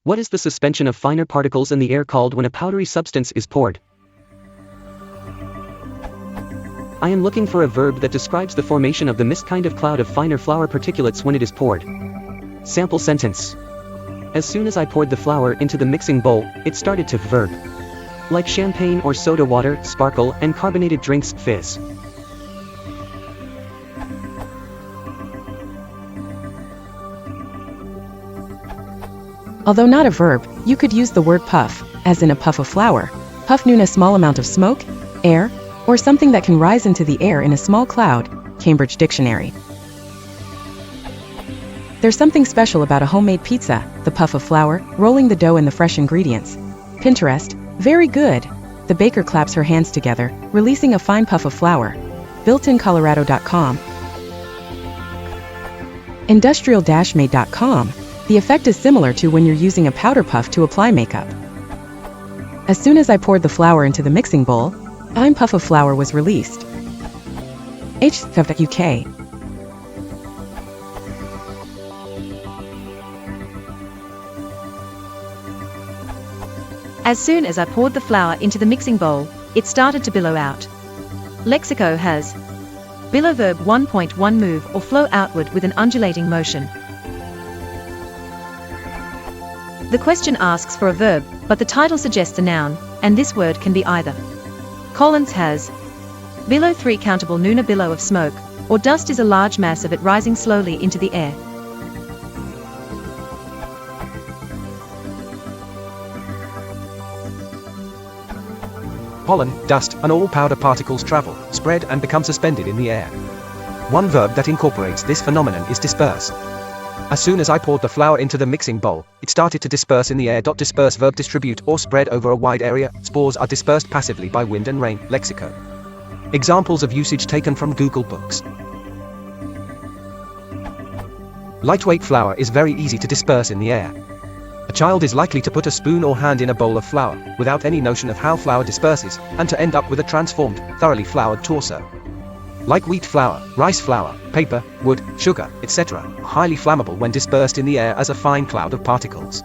What is the suspension of finer particles in the air called when a powdery substance is poured? I am looking for a verb that describes the formation of the mist kind of cloud of finer flour particulates when it is poured. Sample sentence. As soon as I poured the flour into the mixing bowl, it started to verb. Like champagne or soda water, sparkle, and carbonated drinks, fizz. Although not a verb, you could use the word puff, as in a puff of flour. Puff means a small amount of smoke, air, or something that can rise into the air in a small cloud. Cambridge Dictionary. There's something special about a homemade pizza, the puff of flour, rolling the dough and the fresh ingredients. Pinterest, very good. The baker claps her hands together, releasing a fine puff of flour. Builtincolorado.com. Industrial-made.com. The effect is similar to when you're using a powder puff to apply makeup. As soon as I poured the flour into the mixing bowl, a puff of flour was released. UK. As soon as I poured the flour into the mixing bowl, it started to billow out. Lexico has billow verb 1.1 move or flow outward with an undulating motion. The question asks for a verb, but the title suggests a noun, and this word can be either. Collins has billow 3 countable noon, a billow of smoke, or dust is a large mass of it rising slowly into the air. Pollen, dust, and all powder particles travel, spread, and become suspended in the air. One verb that incorporates this phenomenon is disperse. As soon as I poured the flour into the mixing bowl, it started to disperse in the air. Disperse verb distribute or spread over a wide area. Spores are dispersed passively by wind and rain. Lexico. Examples of usage taken from Google Books. Lightweight flour is very easy to disperse in the air. A child is likely to put a spoon or hand in a bowl of flour, without any notion of how flour disperses, and to end up with a transformed, thoroughly floured torso. Like wheat flour, rice flour, paper, wood, sugar, etc., are highly flammable when dispersed in the air as a fine cloud of particles.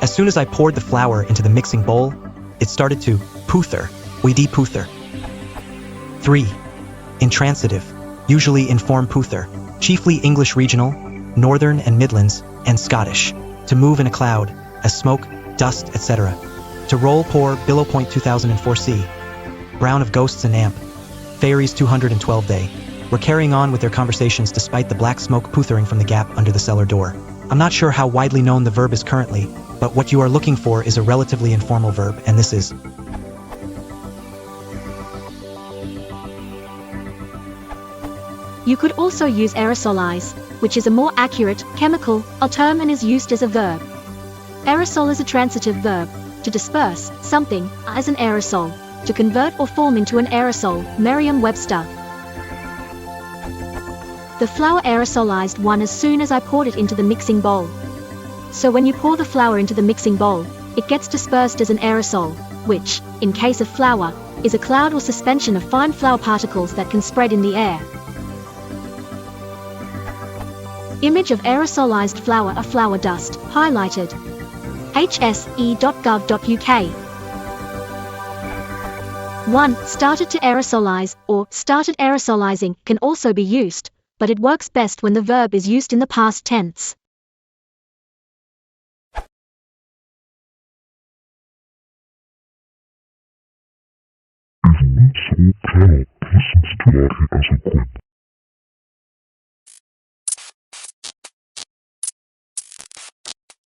As soon as I poured the flour into the mixing bowl, it started to pouther, we de pouther. 3. Intransitive, usually in form pouther, chiefly English regional, Northern and Midlands, and Scottish. To move in a cloud, as smoke, dust, etc. To roll, pour, billow. 2004c. Brown of Ghosts and Amp. Fairies 212 Day. Were carrying on with their conversations despite the black smoke pouthering from the gap under the cellar door. I'm not sure how widely known the verb is currently, but what you are looking for is a relatively informal verb, and this is. You could also use aerosolize, which is a more accurate, chemical, term and is used as a verb. Aerosol is a transitive verb, to disperse something, as an aerosol, to convert or form into an aerosol, Merriam-Webster. The flour aerosolized as soon as I poured it into the mixing bowl. So when you pour the flour into the mixing bowl, it gets dispersed as an aerosol, which, in case of flour, is a cloud or suspension of fine flour particles that can spread in the air. Image of aerosolized flour, a flour dust, highlighted. hse.gov.uk. 1. Started to aerosolize, or started aerosolizing, can also be used, but it works best when the verb is used in the past tense. Is not so cannot listen to as a group.